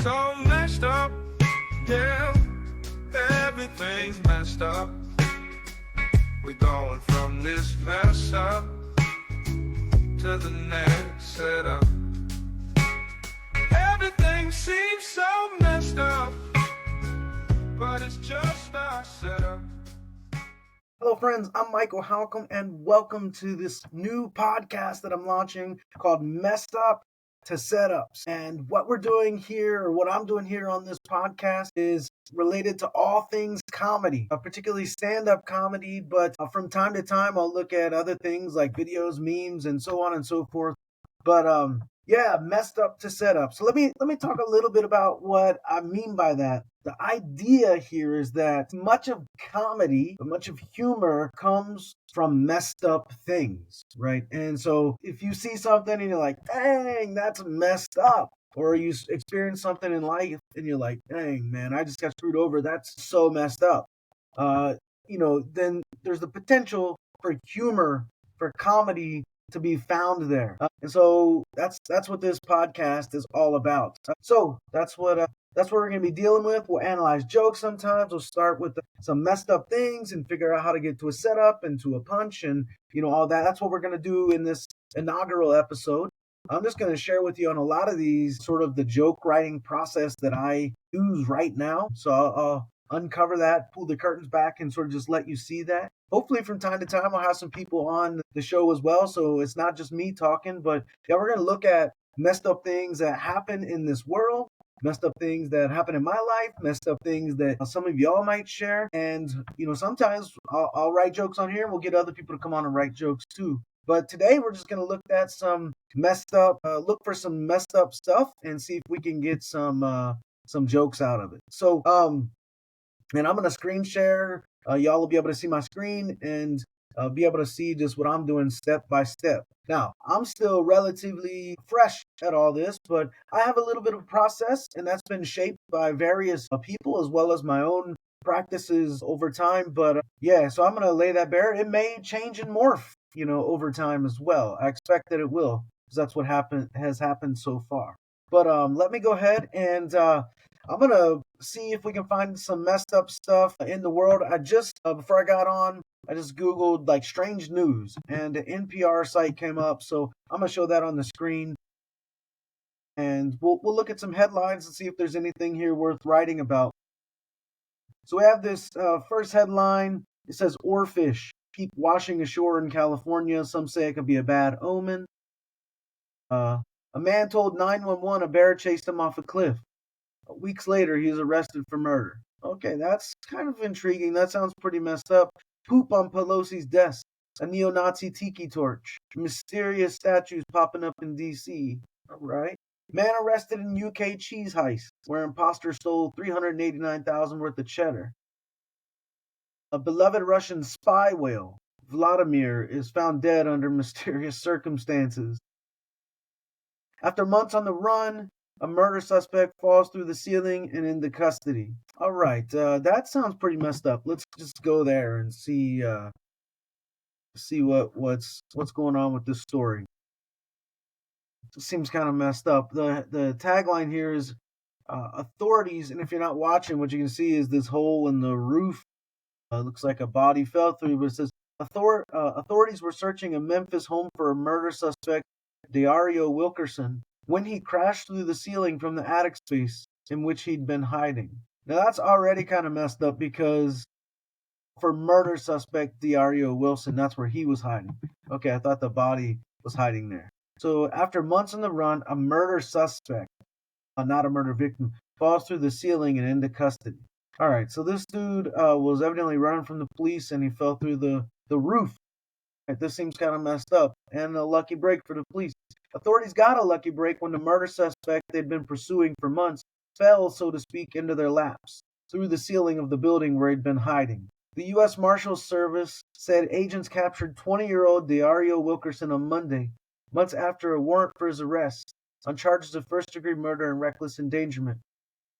so messed up, yeah, everything's messed up. We're going from this mess up to the next setup. Everything seems so messed up, but it's just our setup. Hello friends, I'm Michael Halcomb and welcome to this new podcast that I'm launching called Messed Up to Setups. And what we're doing here, or what I'm doing here on this podcast, is related to all things comedy, particularly stand-up comedy, but from time to time I'll look at other things like videos, memes, and so on and so forth. But messed up to setup. So let me talk a little bit about what I mean by that. The idea here is that much of comedy, much of humor comes from messed up things, right? And so if you see something and you're like, dang, that's messed up, or you experience something in life and you're like, dang, man, I just got screwed over, that's so messed up, then there's the potential for humor, for comedy to be found there. And so that's what this podcast is all about. So that's what we're going to be dealing with. We'll analyze jokes sometimes. We'll start with some messed up things and figure out how to get to a setup and to a punch and, all that. That's what we're going to do in this inaugural episode. I'm just going to share with you on a lot of these sort of the joke writing process that I use right now. So I'll uncover that, pull the curtains back, and sort of just let you see that. Hopefully from time to time I'll have some people on the show as well, so it's not just me talking, but yeah, we're going to look at messed up things that happen in this world, messed up things that happen in my life, messed up things that some of y'all might share, and sometimes I'll write jokes on here and we'll get other people to come on and write jokes too. But today we're just going to look at look for some messed up stuff and see if we can get some jokes out of it. So and I'm going to screen share. Y'all will be able to see my screen and be able to see just what I'm doing step by step. Now, I'm still relatively fresh at all this, but I have a little bit of a process, and that's been shaped by various people as well as my own practices over time. But so I'm going to lay that bare. It may change and morph, over time as well. I expect that it will, because that's what has happened so far. But let me go ahead and I'm going to see if we can find some messed up stuff in the world. I just, before I got on, I just Googled like strange news and the NPR site came up. So I'm going to show that on the screen. And we'll look at some headlines and see if there's anything here worth writing about. So we have this first headline. It says, "Oarfish keep washing ashore in California. Some say it could be a bad omen." A man told 911 a bear chased him off a cliff. Weeks later, he was arrested for murder. Okay, that's kind of intriguing. That sounds pretty messed up. Poop on Pelosi's desk. A neo-Nazi tiki torch. Mysterious statues popping up in D.C. All right. Man arrested in UK cheese heist, where imposter stole $389,000 worth of cheddar. A beloved Russian spy whale, Vladimir, is found dead under mysterious circumstances. After months on the run, a murder suspect falls through the ceiling and into custody. All right, that sounds pretty messed up. Let's just go there and see what's going on with this story. It seems kind of messed up. The tagline here is authorities, and if you're not watching, what you can see is this hole in the roof. Looks like a body fell through, but it says authorities were searching a Memphis home for a murder suspect, Dario Wilkerson, when he crashed through the ceiling from the attic space in which he'd been hiding. Now that's already kind of messed up because for murder suspect Dario Wilson, that's where he was hiding. Okay, I thought the body was hiding there. So after months on the run, a murder suspect, not a murder victim, falls through the ceiling and into custody. All right, so this dude was evidently running from the police and he fell through the roof. This seems kind of messed up and a lucky break for the police. Authorities got a lucky break when the murder suspect they'd been pursuing for months fell, so to speak, into their laps through the ceiling of the building where he'd been hiding. The U.S. Marshals Service said agents captured 20-year-old Dario Wilkerson on Monday, months after a warrant for his arrest on charges of first-degree murder and reckless endangerment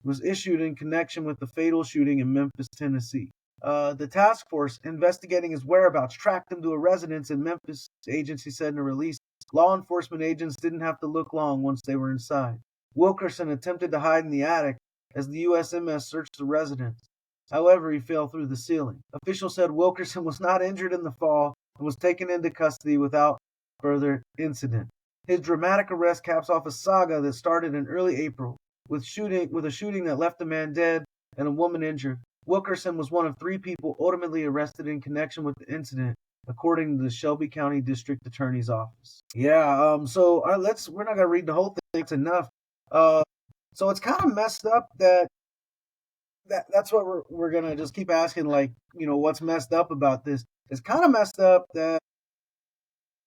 was issued in connection with the fatal shooting in Memphis, Tennessee. The task force investigating his whereabouts tracked him to a residence in Memphis, the agency said in a release. Law enforcement agents didn't have to look long once they were inside. Wilkerson attempted to hide in the attic as the USMS searched the residence. However, he fell through the ceiling. Officials said Wilkerson was not injured in the fall and was taken into custody without further incident. His dramatic arrest caps off a saga that started in early April with a shooting that left a man dead and a woman injured. Wilkerson was one of 3 people ultimately arrested in connection with the incident, according to the Shelby County District Attorney's Office. Yeah, so we're not gonna read the whole thing. It's enough. So it's kind of messed up that's what we're gonna just keep asking, like, what's messed up about this? It's kind of messed up that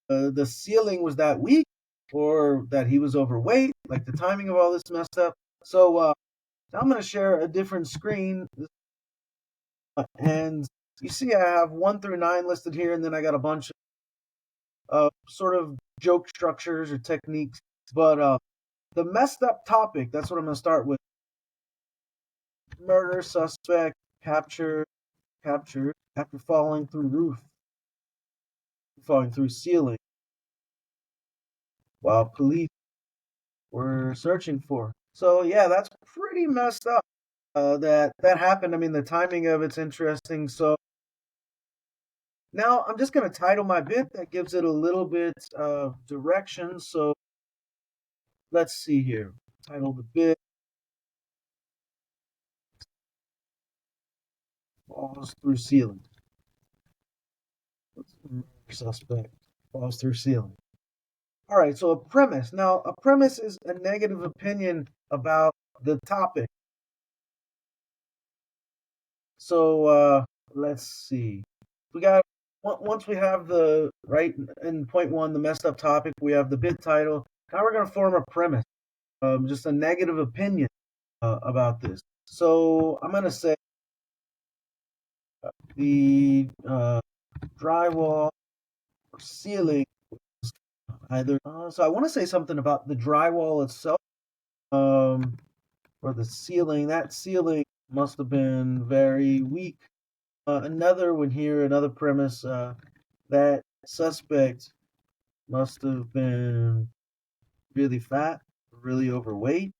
the ceiling was that weak, or that he was overweight. Like, the timing of all this messed up. So I'm gonna share a different screen, and you see I have 1 through 9 listed here, and then I got a bunch of sort of joke structures or techniques. But the messed up topic, that's what I'm gonna start with. Murder suspect captured after falling through ceiling while police were searching for. So yeah, that's pretty messed up. That happened. I mean, the timing of it's interesting. So now I'm just gonna title my bit. That gives it a little bit of direction. So let's see here. Title the bit. Falls through ceiling. Suspect falls through ceiling. All right, so a premise. Now, a premise is a negative opinion about the topic. So let's see. We got once we have the right in point 1, the messed up topic. We have the bit title. Now we're gonna form a premise, just a negative opinion about this. So I'm gonna say the drywall or ceiling either. So I want to say something about the drywall itself, or the ceiling. That ceiling must have been very weak. Another one here, another premise. That suspect must have been really fat, really overweight.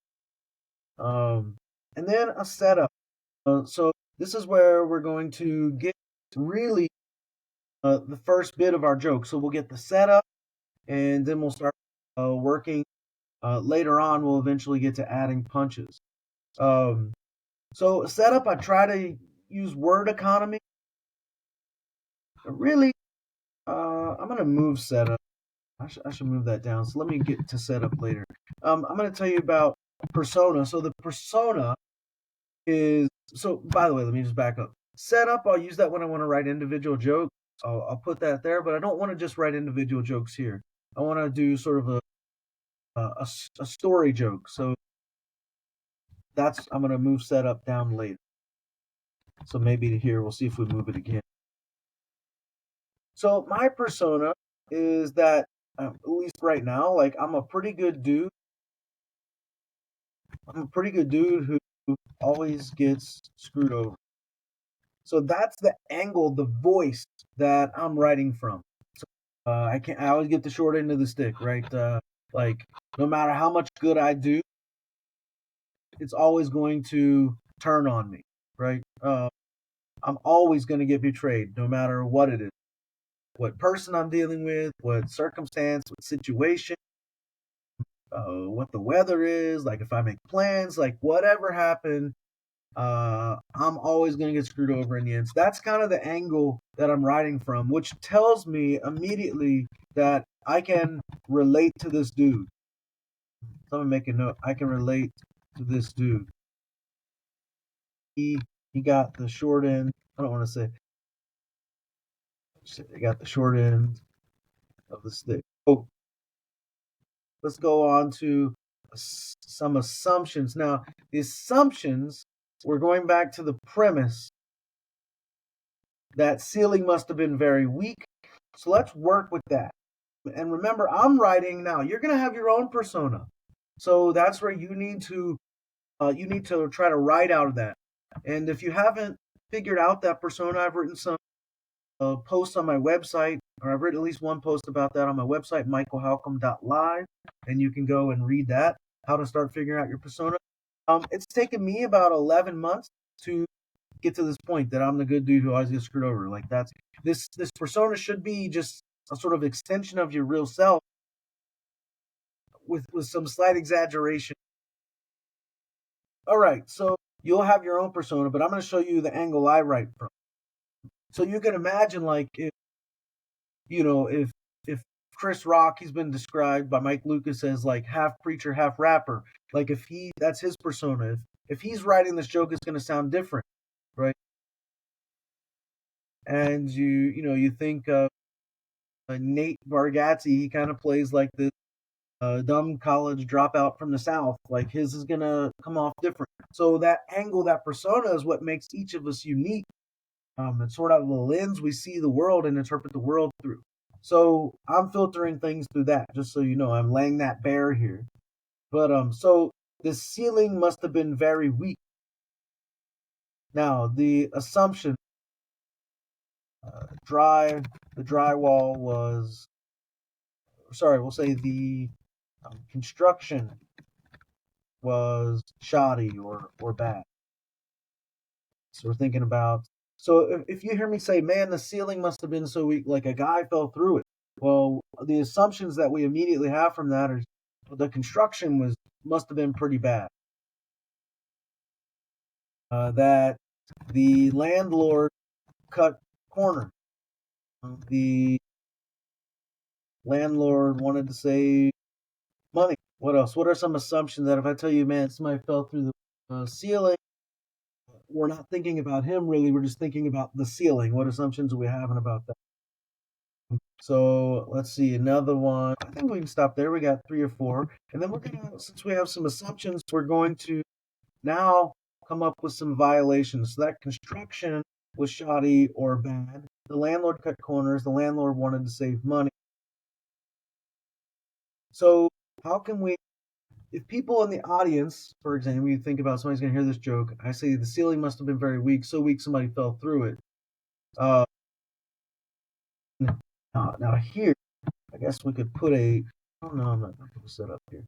And then a setup. So this is where we're going to get really the first bit of our joke. So we'll get the setup, and then we'll start working. Later on, we'll eventually get to adding punches. So setup, I try to use word economy. Really, I'm gonna move setup. I should move that down. So let me get to setup later. I'm gonna tell you about persona. So the persona is, so by the way, let me just back up. Setup, I'll use that when I want to write individual jokes. I'll put that there, but I don't want to just write individual jokes here. I want to do sort of a story joke. So I'm gonna move setup down later. So maybe to here, we'll see if we move it again. So my persona is that, at least right now, like, I'm a pretty good dude. I'm a pretty good dude who always gets screwed over. So that's the angle, the voice that I'm writing from. So, I always get the short end of the stick, right? Like, no matter how much good I do, it's always going to turn on me, right? I'm always going to get betrayed, no matter what it is, what person I'm dealing with, what circumstance, what situation, what the weather is, like if I make plans, like whatever happened, I'm always going to get screwed over in the end. So that's kind of the angle that I'm writing from, which tells me immediately that I can relate to this dude. So I'm going to make a note. I can relate to this dude. He got the short end. I don't want to say. He got the short end of the stick. Oh, let's go on to some assumptions. Now, the assumptions, we're going back to the premise that ceiling must have been very weak. So let's work with that. And remember, I'm writing now. You're going to have your own persona. So that's where you need to try to write out of that. And if you haven't figured out that persona, I've written some posts on my website, or I've written at least one post about that on my website, MichaelHalcomb.Live, and you can go and read that. how to start figuring out your persona. It's taken me about 11 months to get to this point that I'm the good dude who always gets screwed over. Like that's this persona should be just a sort of extension of your real self with some slight exaggeration. All right, so you'll have your own persona, but I'm going to show you the angle I write from. So you can imagine, like, if you know, if Chris Rock, he's been described by Mike Lucas as like half preacher, half rapper. Like if that's his persona. If he's writing this joke, it's going to sound different, right? And you think Nate Bargatze, he kind of plays like this dumb college dropout from the South. Like his is gonna come off different. So that angle, that persona, is what makes each of us unique. It's sort of the lens we see the world and interpret the world through. So I'm filtering things through that, just so you know. I'm laying that bare here. But so the ceiling must have been very weak. Now the assumption, the drywall was, sorry, we'll say the construction was shoddy or bad. So we're thinking about, so if you hear me say, man, the ceiling must have been so weak, like a guy fell through it. Well, the assumptions that we immediately have from that are the construction must have been pretty bad. That the landlord cut corners. The landlord wanted to save money. What else? What are some assumptions that if I tell you, man, somebody fell through the ceiling, we're not thinking about him really. We're just thinking about the ceiling. What assumptions are we having about that? So let's see another one. I think we can stop there. We got 3 or 4, and then we're gonna, since we have some assumptions, we're going to now come up with some violations. So that construction was shoddy or bad. The landlord cut corners. The landlord wanted to save money. So how can we, if people in the audience, for example, you think about somebody's going to hear this joke, I say the ceiling must have been very weak, so weak somebody fell through it. Uh, now here, I guess we could put a, oh no, I'm not going to set up here.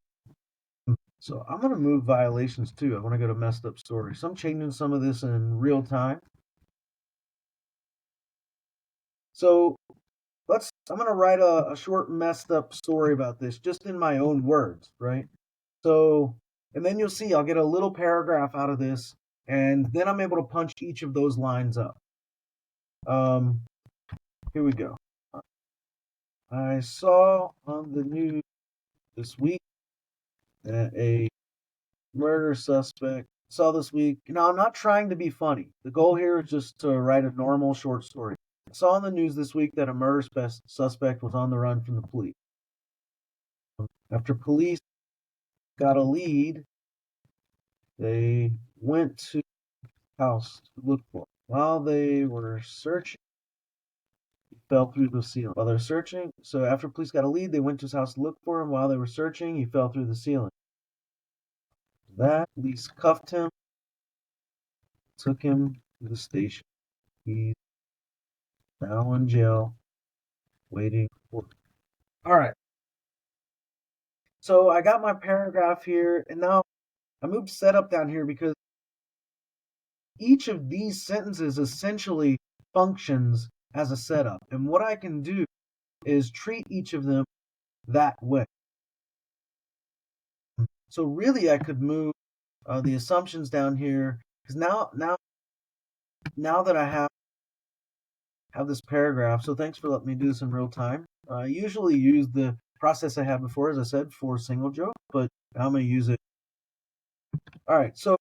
So I'm going to move violations too. I want to go to messed up story. So I'm changing some of this in real time. So I'm going to write a short messed up story about this just in my own words, right? So, and then you'll see I'll get a little paragraph out of this, and then I'm able to punch each of those lines up. Here we go. I saw on the news this week that a murder suspect saw this week. Now, I'm not trying to be funny. The goal here is just to write a normal short story. I saw on the news this week that a murder suspect was on the run from the police. After police got a lead, they went to the house to look for him. While they were searching, he fell through the ceiling. While they're searching, so after police got a lead, they went to his house to look for him. While they were searching, he fell through the ceiling. That police cuffed him, took him to the station. He's now in jail, waiting for. All right. So I got my paragraph here, and now I moved setup down here because each of these sentences essentially functions as a setup. And what I can do is treat each of them that way. So really, I could move the assumptions down here because now that I have this paragraph. So thanks for letting me do this in real time. I usually use the process I had before, as I said, for a single joke, but I'm going to use it. All right, so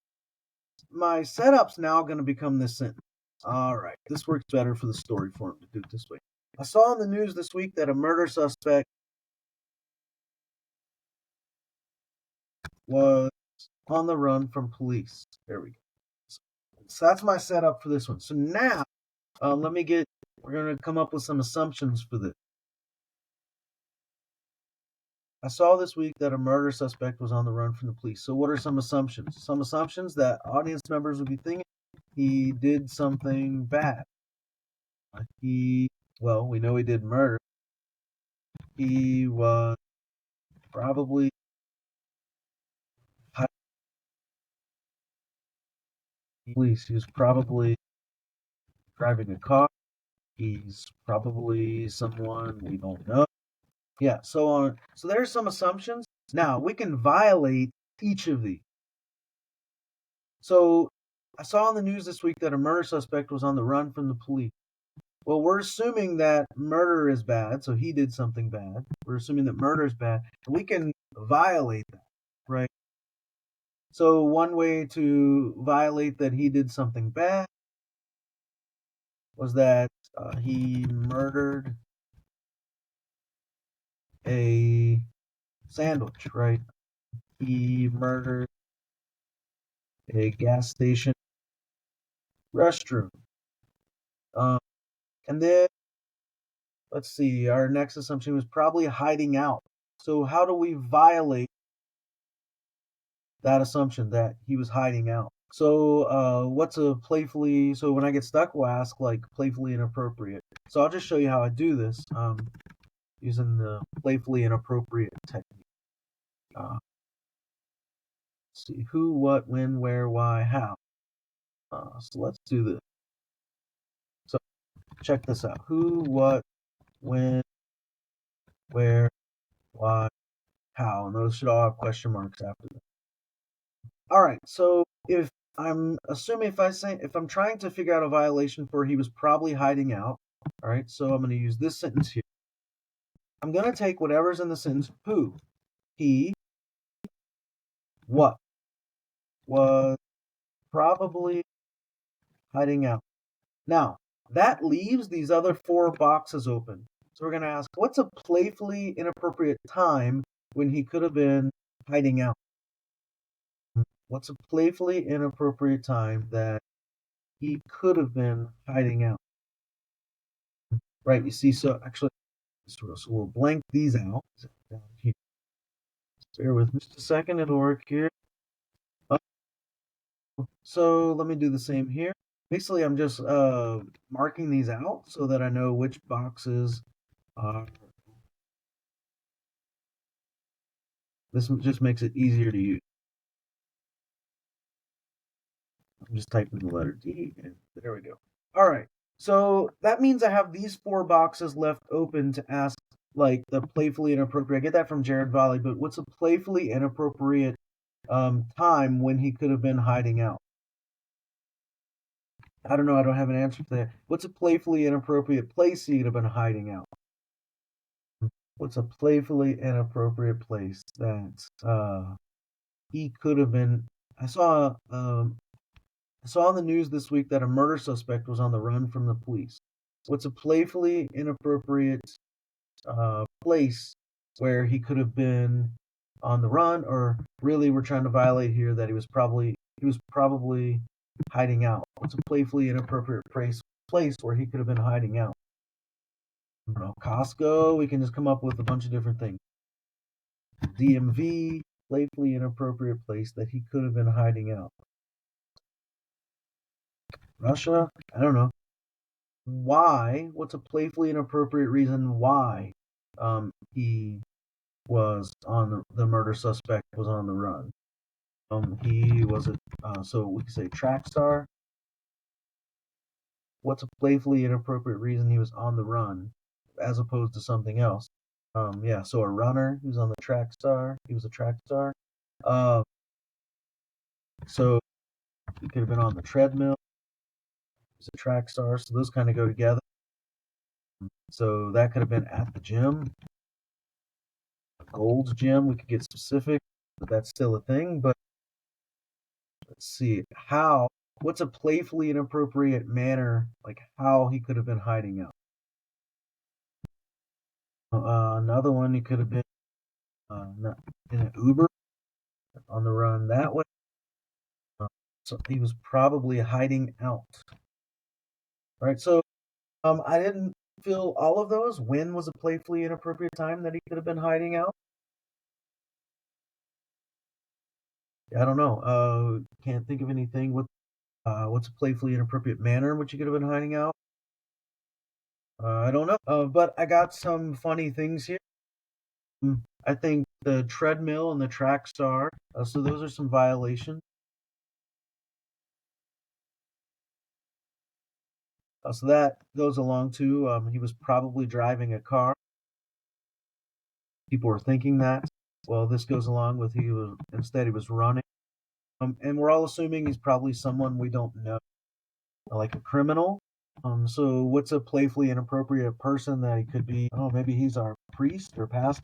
my setup's now going to become this sentence. All right, this works better for the story form to do it this way. I saw in the news this week that a murder suspect was on the run from police. There we go. So that's my setup for this one. So now, we're going to come up with some assumptions for this. I saw this week that a murder suspect was on the run from the police. So what are some assumptions? Some assumptions that audience members would be thinking he did something bad. We know he did murder. He was probably police. He was probably driving a car. He's probably someone we don't know. Yeah, so on. So there's some assumptions. Now we can violate each of these. So I saw on the news this week that a murder suspect was on the run from the police. Well, we're assuming that murder is bad, so he did something bad. We're assuming that murder is bad. And we can violate that, right? So one way to violate that he did something bad was that he murdered a sandwich, right? He murdered a gas station restroom. Um, and then, let's see, our next assumption was probably hiding out. So how do we violate that assumption that he was hiding out? So what's a playfully, so when I get stuck, we'll ask like playfully inappropriate. So I'll just show you how I do this using the playfully inappropriate technique. Let's see, who, what, when, where, why, how. So let's do this. So check this out. Who, what, when, where, why, how. And those should all have question marks after them. All right, so if I'm assuming if I'm trying to figure out a violation for he was probably hiding out, all right, so I'm going to use this sentence here. I'm going to take whatever's in the sentence, who, he, what, was probably hiding out. Now, that leaves these other four boxes open. So we're going to ask, what's a playfully inappropriate time when he could have been hiding out? What's a playfully inappropriate time that he could have been hiding out? Right, you see, so actually, so we'll blank these out down here. Bear with me just a second, it'll work here. So let me do the same here. Basically, I'm just marking these out so that I know which boxes are. This just makes it easier to use. I'm just typing the letter D, and there we go. All right, so that means I have these four boxes left open to ask, like the playfully inappropriate. I get that from Jared Valley, but what's a playfully inappropriate time when he could have been hiding out? I don't know. I don't have an answer for that. What's a playfully inappropriate place he could have been hiding out? What's a playfully inappropriate place that he could have been? I saw on the news this week that a murder suspect was on the run from the police. What's a playfully inappropriate place where he could have been on the run, or really we're trying to violate here that he was probably hiding out? What's a playfully inappropriate place where he could have been hiding out? I don't know, Costco. We can just come up with a bunch of different things. DMV, playfully inappropriate place that he could have been hiding out. Russia, I don't know. Why? What's a playfully inappropriate reason why he was on the murder suspect was on the run? He was so we could say track star. What's a playfully inappropriate reason he was on the run as opposed to something else? Yeah, so a runner who's on the track star. He was a track star. So he could have been on the treadmill. He's a track star. So those kind of go together. So that could have been at the gym, Gold's Gym. We could get specific, but that's still a thing. But let's see how. What's a playfully inappropriate manner, like how he could have been hiding out? Another one, he could have been in an Uber on the run that way. So he was probably hiding out. All right, so I didn't fill all of those. When was a playfully inappropriate time that he could have been hiding out? I don't know. Can't think of anything. What's a playfully inappropriate manner in which he could have been hiding out? I don't know. But I got some funny things here. I think the treadmill and the track star. So those are some violations. So that goes along too. He was probably driving a car. People were thinking that. Well, this goes along with he was running. And we're all assuming he's probably someone we don't know, like a criminal. So what's a playfully inappropriate person that he could be? Oh, maybe he's our priest or pastor.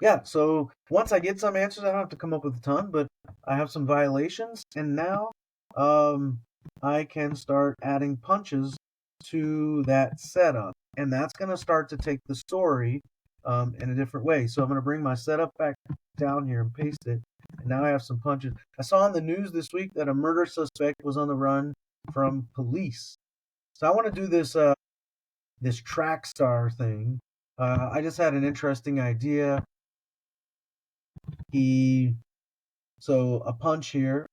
Yeah, so once I get some answers, I don't have to come up with a ton, but I have some violations, and now um, I can start adding punches to that setup, and that's going to start to take the story in a different way. So I'm going to bring my setup back down here and paste it, and now I have some punches. I saw on the news this week that a murder suspect was on the run from police. So I want to do this track star thing. I just had an interesting idea. He a punch here.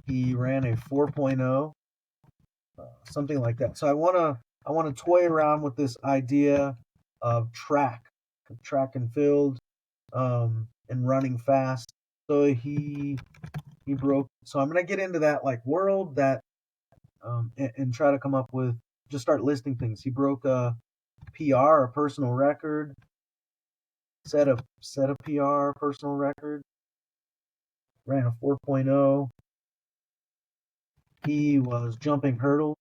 He ran a 4.0, something like that. So I wanna toy around with this idea of track and field, and running fast. So he broke. So I'm gonna get into that like world that and try to come up with just start listing things. He broke a PR, a personal record, set a PR, personal record, ran a 4.0. He was jumping hurdles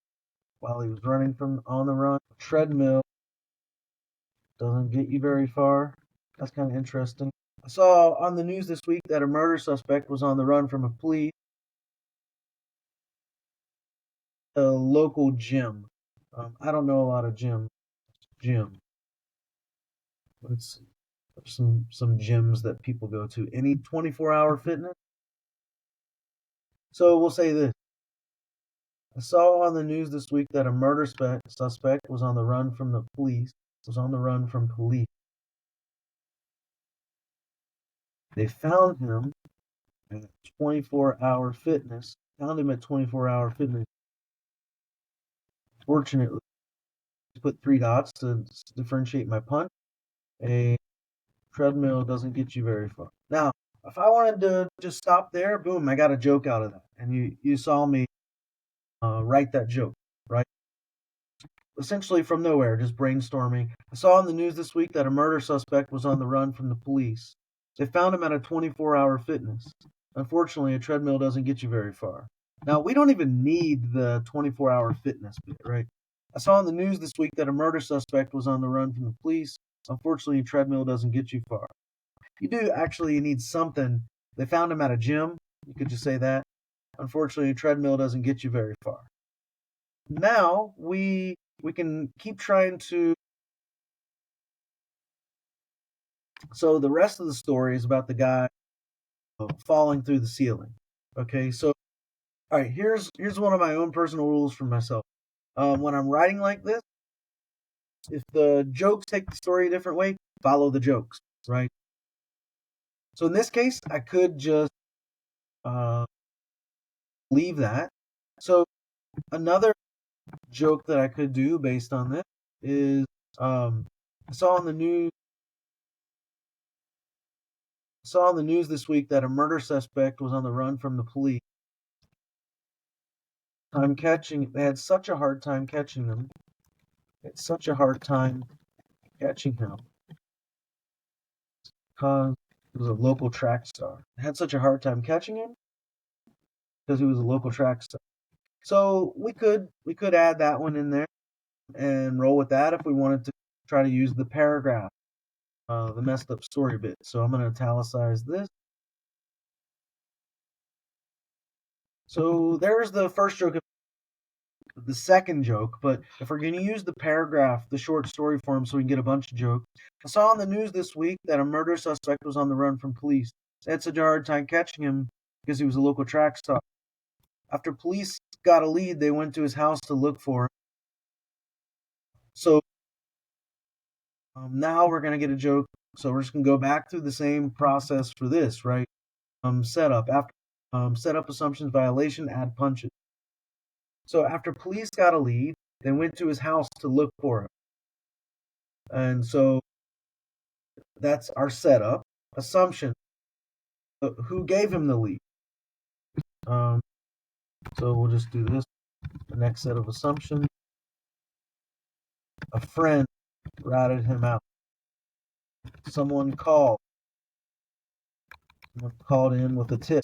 while he was running from on the run. Treadmill doesn't get you very far. That's kind of interesting. I saw on the news this week that a murder suspect was on the run from a police a local gym. I don't know a lot of gym. Let's see. Some gyms that people go to. Any 24-hour fitness. So we'll say this. I saw on the news this week that a murder suspect was on the run from the police. Was on the run from police. They found him at 24-hour fitness. Found him at 24-hour fitness. Fortunately, I put three dots to differentiate my punch. A treadmill doesn't get you very far. Now, if I wanted to just stop there, boom, I got a joke out of that. And you saw me write that joke, right? Essentially from nowhere, just brainstorming. I saw on the news this week that a murder suspect was on the run from the police. They found him at a 24-hour fitness. Unfortunately, a treadmill doesn't get you very far. Now, we don't even need the 24-hour fitness bit, right? I saw on the news this week that a murder suspect was on the run from the police. Unfortunately, a treadmill doesn't get you far. You do actually need something. They found him at a gym. You could just say that. Unfortunately, a treadmill doesn't get you very far. Now, we can keep trying to. So the rest of the story is about the guy falling through the ceiling. Okay, so all right, here's one of my own personal rules for myself. When I'm writing like this, if the jokes take the story a different way, follow the jokes, right? So in this case, I could just uh, leave that. So another joke that I could do based on this is I saw on the news this week that a murder suspect was on the run from the police. They had such a hard time catching him. It's such a hard time catching him because he was a local track star. They had such a hard time catching him because he was a local track star. So we could add that one in there and roll with that if we wanted to try to use the paragraph, the messed up story bit. So I'm going to italicize this. So there's the first joke. The second joke, but if we're going to use the paragraph, the short story form, so we can get a bunch of jokes. I saw on the news this week that a murder suspect was on the run from police. They had such a hard time catching him because he was a local track star. After police got a lead, they went to his house to look for him. So now we're going to get a joke. So we're just going to go back through the same process for this, right? Setup. After setup assumptions, violation, add punches. So after police got a lead, they went to his house to look for him. And so that's our setup. Assumption. Who gave him the lead? So we'll just do this. The next set of assumptions. A friend ratted him out. Someone called. Someone called in with a tip.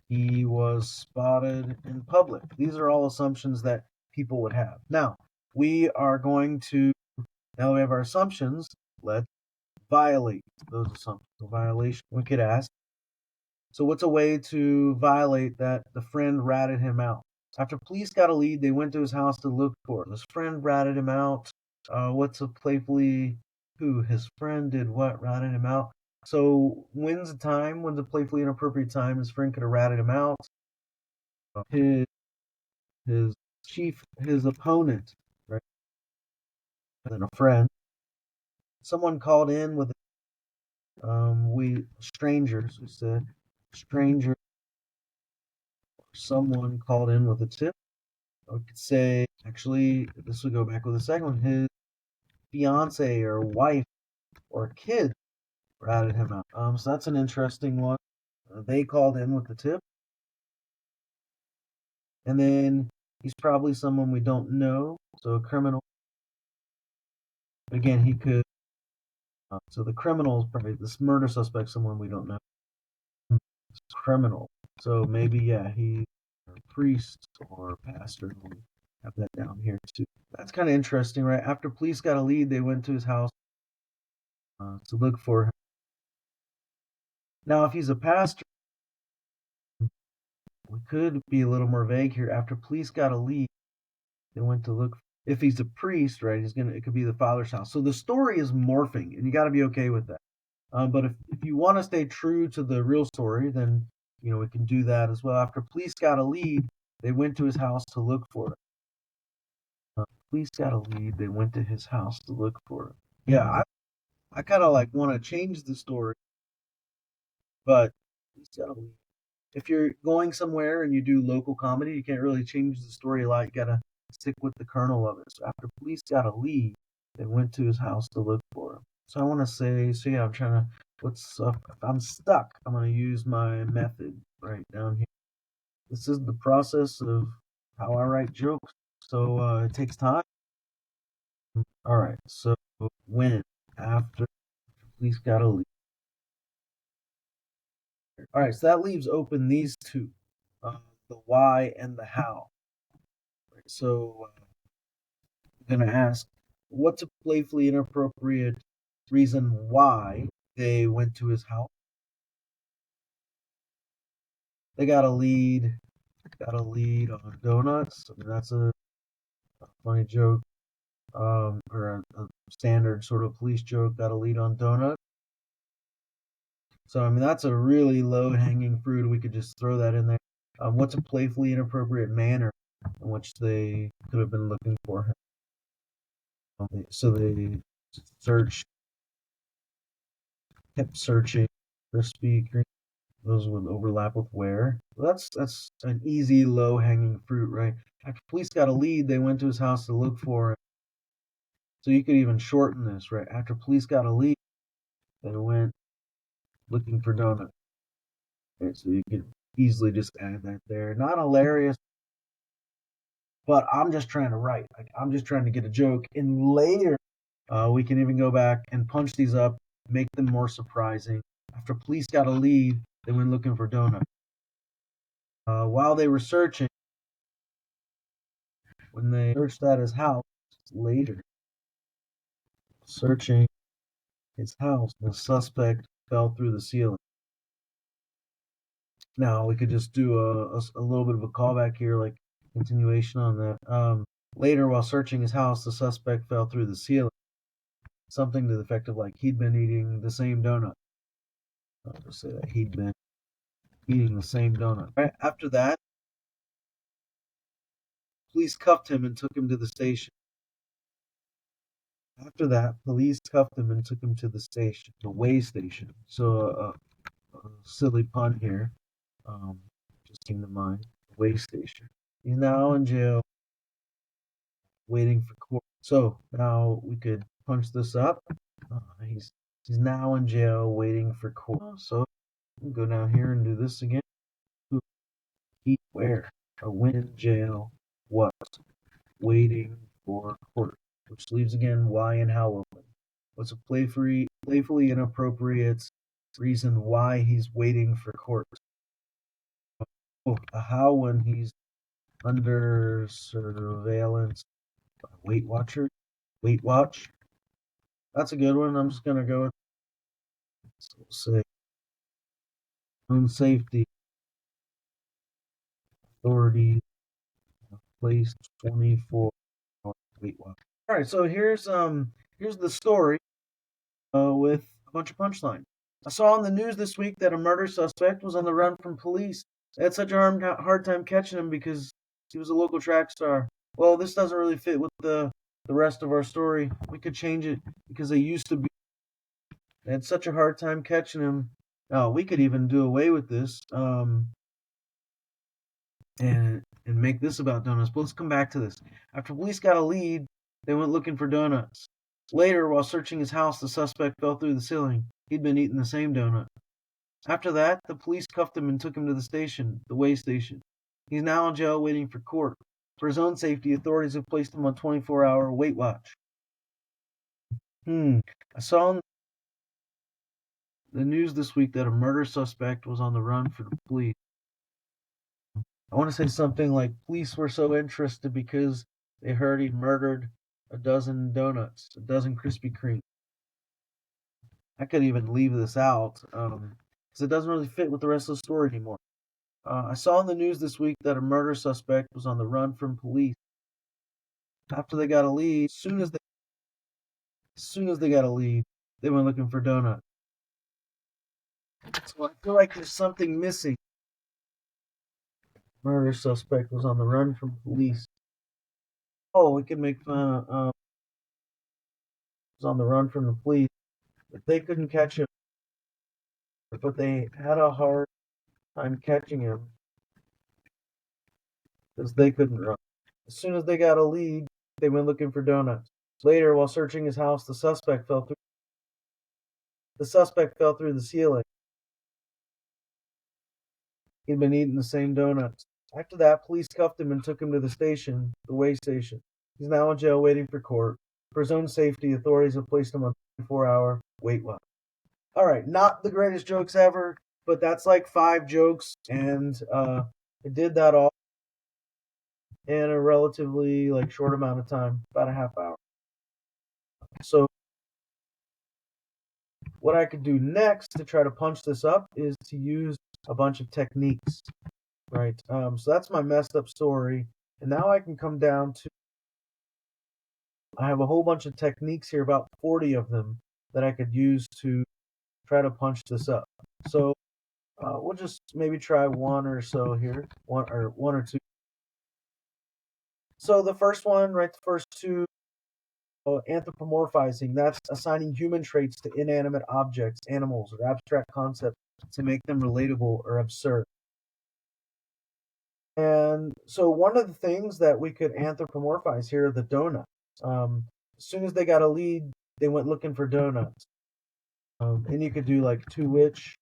He was spotted in public. These are all assumptions that people would have. Now, we are going to, now that we have our assumptions, let's violate those assumptions. So violation, we could ask, so what's a way to violate that the friend ratted him out? After police got a lead, they went to his house to look for him. His friend ratted him out. What's a playfully, his friend did what? Ratted him out. So when's the time? When's a playfully inappropriate time? His friend could have ratted him out. His his opponent, right? And then a friend. Someone called in with strangers. We said stranger. Someone called in with a tip. I could say, actually, this would go back with the second one. His fiance or wife or kid ratted him out. So that's an interesting one. They called in with the tip. And then he's probably someone we don't know. So a criminal. Again, he could. So the criminal is probably this murder suspect, someone we don't know. Criminal. So maybe, yeah, he's a priest or pastor. We'll have that down here too. That's kind of interesting, right? After police got a lead, they went to his house to look for him. Now, if he's a pastor, we could be a little more vague here. After police got a lead, they went to look. If he's a priest, right, it could be the father's house. So the story is morphing, and you got to be okay with that. But if you want to stay true to the real story, then we can do that as well. After police got a lead, they went to his house to look for it. Police got a lead. They went to his house to look for it. Yeah, I kind of like want to change the story, but police got a lead. If you're going somewhere and you do local comedy, you can't really change the story a lot. You gotta stick with the kernel of it. So after police got a lead, they went to his house to look for him. So I want to say, so yeah, I'm trying to. If I'm stuck, I'm gonna use my method right down here. This is the process of how I write jokes. So it takes time. All right. So when after police got a lead. All right, so that leaves open these two, the why and the how. Right, so I'm going to ask, what's a playfully inappropriate reason why they went to his house? They got a lead on donuts. I mean, that's a funny joke, or a standard sort of police joke. Got a lead on donuts. So I mean, that's a really low-hanging fruit. We could just throw that in there. What's a playfully inappropriate manner in which they could have been looking for him? So they kept searching. Crispy Kreme. Those would overlap with where. Well, that's an easy, low-hanging fruit, right? After police got a lead, they went to his house to look for him. So you could even shorten this, right? After police got a lead, they went looking for donuts. Okay, so you could easily just add that there. Not hilarious, but I'm just trying to write. Like, I'm just trying to get a joke. And later, we can even go back and punch these up, make them more surprising. After police got a lead, they went looking for donuts. While they were searching, when they searched at his house later, searching his house, the suspect fell through the ceiling. Now we could just do a little bit of a callback here, like continuation on that. Later, while searching his house, the suspect fell through the ceiling. Something to the effect of like he'd been eating the same donut. I'll just say that he'd been eating the same donut. Right after that, police cuffed him and took him to the station. After that, police cuffed him and took him to the station, the way station. So a silly pun here, just came to mind. Way station. He's now in jail, waiting for court. So now we could punch this up. He's now in jail, waiting for court. So go down here and do this again. He where? Or when in jail? What? Waiting for court, which leaves again why and how open. What's a playfully inappropriate reason why he's waiting for court? Oh, a how when he's under surveillance. Weight Watcher, Weight Watch. That's a good one. I'm just gonna go with say own safety authority place 24 Weight Watch. All right, so here's the story with a bunch of punchlines. I saw on the news this week that a murder suspect was on the run from police. They had such a hard time catching him because he was a local track star. Well, this doesn't really fit with the rest of our story. We could change it because they used to be. They had such a hard time catching him. Oh, we could even do away with this and make this about donuts. But let's come back to this. After police got a lead, they went looking for donuts. Later, while searching his house, the suspect fell through the ceiling. He'd been eating the same donut. After that, the police cuffed him and took him to the way station. He's now in jail waiting for court. For his own safety, authorities have placed him on 24-hour weight watch. I saw on the news this week that a murder suspect was on the run for the police. I want to say something like police were so interested because they heard he murdered a dozen donuts, a dozen Krispy Kreme. I could even leave this out because it doesn't really fit with the rest of the story anymore. I saw in the news this week that a murder suspect was on the run from police. After they got a lead, as soon as they got a lead, they went looking for donuts. So I feel like there's something missing. Murder suspect was on the run from police. Oh, we could make fun of was on the run from the police. But they couldn't catch him. But they had a hard time catching him because they couldn't run. As soon as they got a lead, they went looking for donuts. Later, while searching his house, the suspect fell through the ceiling. He'd been eating the same donuts. After that, police cuffed him and took him to the way station. He's now in jail waiting for court. For his own safety, authorities have placed him on 24-hour weight watch. All right, not the greatest jokes ever, but that's like 5 jokes, and it did that all in a relatively short amount of time, about a half hour. So what I could do next to try to punch this up is to use a bunch of techniques, right? So that's my messed up story, and now I can come down to I have a whole bunch of techniques here, about 40 of them, that I could use to try to punch this up. So we'll just maybe try one or so here, one or two. So the first one, right? The first two, anthropomorphizing. That's assigning human traits to inanimate objects, animals, or abstract concepts to make them relatable or absurd. And so one of the things that we could anthropomorphize here are the donuts. As soon as they got a lead, they went looking for donuts. And you could do to which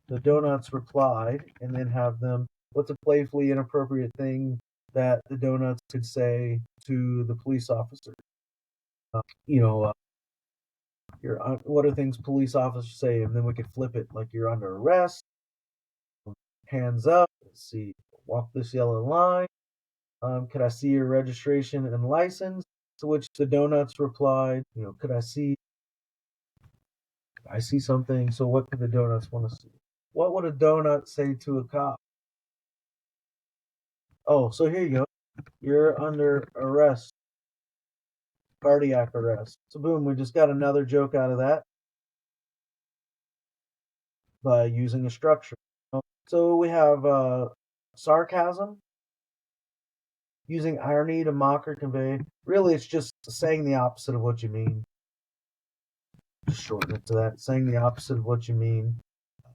the donuts replied, and then have them, what's a playfully inappropriate thing that the donuts could say to the police officer? What are things police officers say? And then we could flip it like you're under arrest, hands up, let's see, walk this yellow line. Could I see your registration and license? To which the donuts replied, could I see something? So what could the donuts want to see? What would a donut say to a cop? Oh, so here you go. You're under arrest, cardiac arrest. So boom, we just got another joke out of that by using a structure. So we have sarcasm, using irony to mock or convey. Really, it's just saying the opposite of what you mean. Just shorten it to that. Saying the opposite of what you mean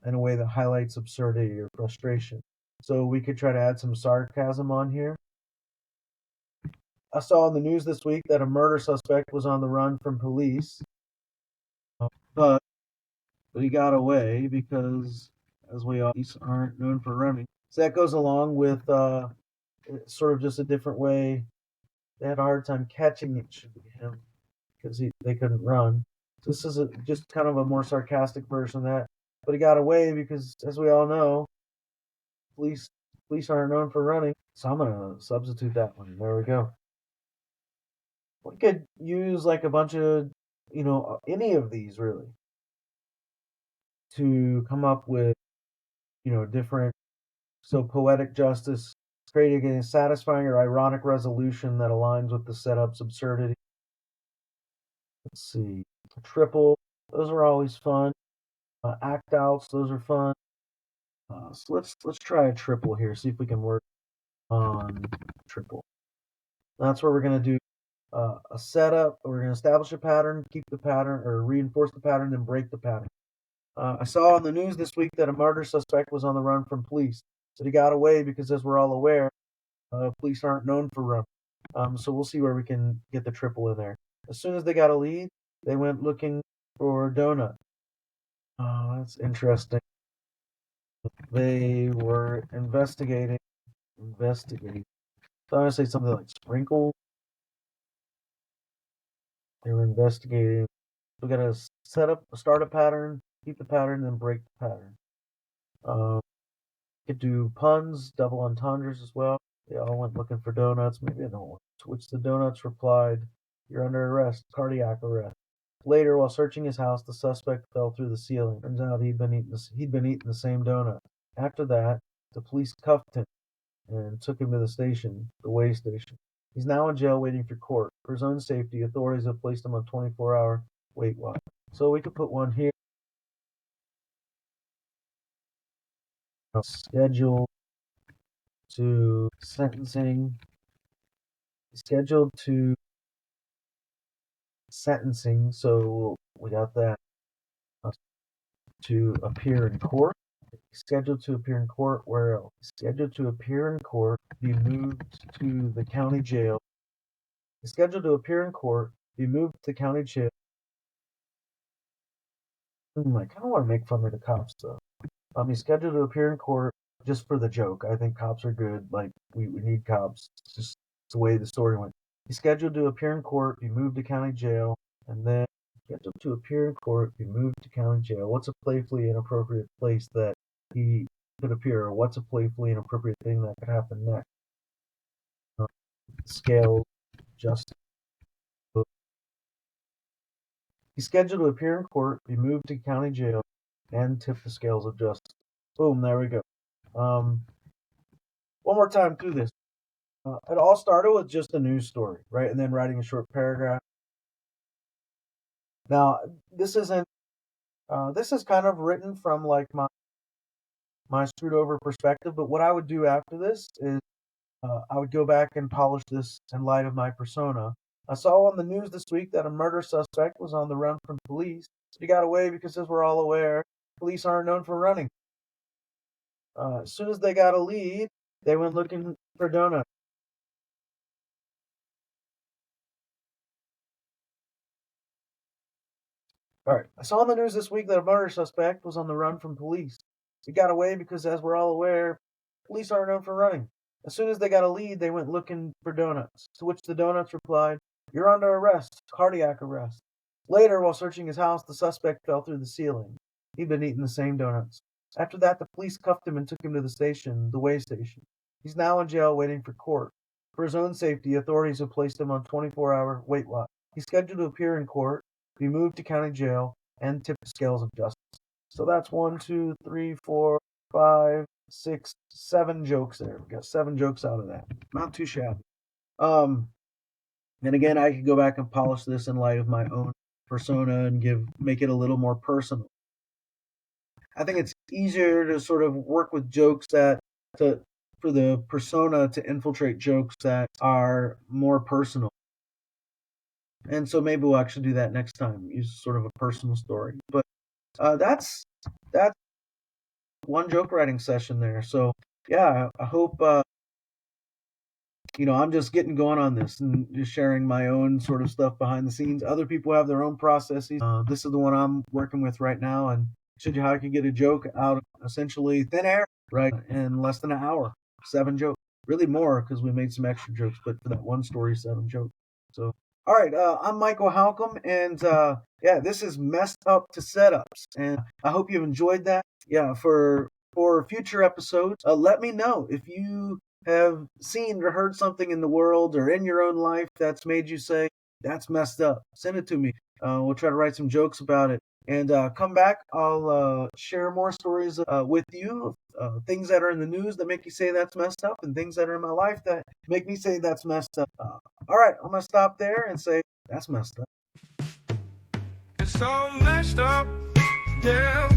in a way that highlights absurdity or frustration. So we could try to add some sarcasm on here. I saw in the news this week that a murder suspect was on the run from police, but he got away because, as we all aren't known for running. So that goes along with sort of just a different way they had a hard time catching it should be him because they couldn't run. So this is just kind of a more sarcastic version of that. But he got away because, as we all know, police aren't known for running. So I'm gonna substitute that one. There we go. We could use like a bunch of, any of these really to come up with, different. So poetic justice, creating a satisfying or ironic resolution that aligns with the setup's absurdity. Let's see, triple. Those are always fun. Act outs. Those are fun. So let's try a triple here. See if we can work on triple. That's where we're gonna do a setup. We're gonna establish a pattern, keep the pattern, or reinforce the pattern, then break the pattern. I saw on the news this week that a murder suspect was on the run from police. So he got away because, as we're all aware, police aren't known for running. So we'll see where we can get the triple in there. As soon as they got a lead, they went looking for donut. Oh, that's interesting. They were investigating. So I'm gonna say something like sprinkle. They were investigating. We gotta start a pattern, keep the pattern, then break the pattern. Could do puns, double entendres as well. They all went looking for donuts. Maybe I don't want to. To which the donuts replied, "You're under arrest, cardiac arrest." Later, while searching his house, the suspect fell through the ceiling. Turns out he'd been eating the same donut. After that, the police cuffed him and took him to the way station. He's now in jail waiting for court. For his own safety, authorities have placed him on 24-hour wait watch. So we could put one here. Scheduled to sentencing. Scheduled to sentencing. So we got that. To appear in court. Scheduled to appear in court. Where else? Scheduled to appear in court. Be moved to the county jail. Scheduled to appear in court. Be moved to county jail. I kind of want to make fun of the cops though. He's scheduled to appear in court just for the joke. I think cops are good. Like we need cops. It's just the way the story went. He's scheduled to appear in court. Be moved to county jail, and then scheduled to appear in court. Be moved to county jail. What's a playfully inappropriate place that he could appear, or what's a playfully inappropriate thing that could happen next? Scale justice. He's scheduled to appear in court, be moved to county jail, and tip the scales of justice. Boom, there we go. One more time through this. It all started with just a news story, right? And then writing a short paragraph. Now, this isn't. This is kind of written from like my screwed over perspective. But what I would do after this is I would go back and polish this in light of my persona. I saw on the news this week that a murder suspect was on the run from police. He got away because, as we're all aware, police aren't known for running. As soon as they got a lead, they went looking for donuts. All right. I saw on the news this week that a murder suspect was on the run from police. He got away because, as we're all aware, police aren't known for running. As soon as they got a lead, they went looking for donuts. To which the donuts replied, "You're under arrest, cardiac arrest." Later, while searching his house, the suspect fell through the ceiling. He'd been eating the same donuts. After that, the police cuffed him and took him to the way station. He's now in jail waiting for court. For his own safety, authorities have placed him on 24-hour wait watch. He's scheduled to appear in court, be moved to county jail, and tip the scales of justice. So that's 1, 2, 3, 4, 5, 6, 7 jokes there. We got 7 jokes out of that. Not too shabby. And again, I could go back and polish this in light of my own persona and make it a little more personal. I think it's easier to sort of work with jokes for the persona to infiltrate jokes that are more personal. And so maybe we'll actually do that next time. Use sort of a personal story. But that's one joke writing session there. So yeah, I hope I'm just getting going on this and just sharing my own sort of stuff behind the scenes. Other people have their own processes. This is the one I'm working with right now, and showed you how I could get a joke out of essentially thin air, right, in less than an hour. 7 jokes. Really more because we made some extra jokes, but for that one story, 7 jokes. So, all right, I'm Michael Halcomb, and yeah, this is Messed Up to Setups, and I hope you've enjoyed that. Yeah, for future episodes, let me know if you have seen or heard something in the world or in your own life that's made you say that's messed up. Send it to me. We'll try to write some jokes about it. And come back. I'll share more stories with you, things that are in the news that make you say that's messed up, and things that are in my life that make me say that's messed up. All right, I'm going to stop there and say that's messed up. It's all messed up, yeah.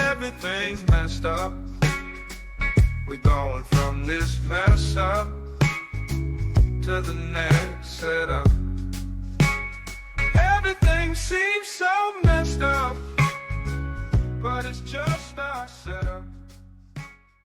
Everything's messed up. We're going from this mess up to the next setup. Everything seems so messed up, but it's just our setup.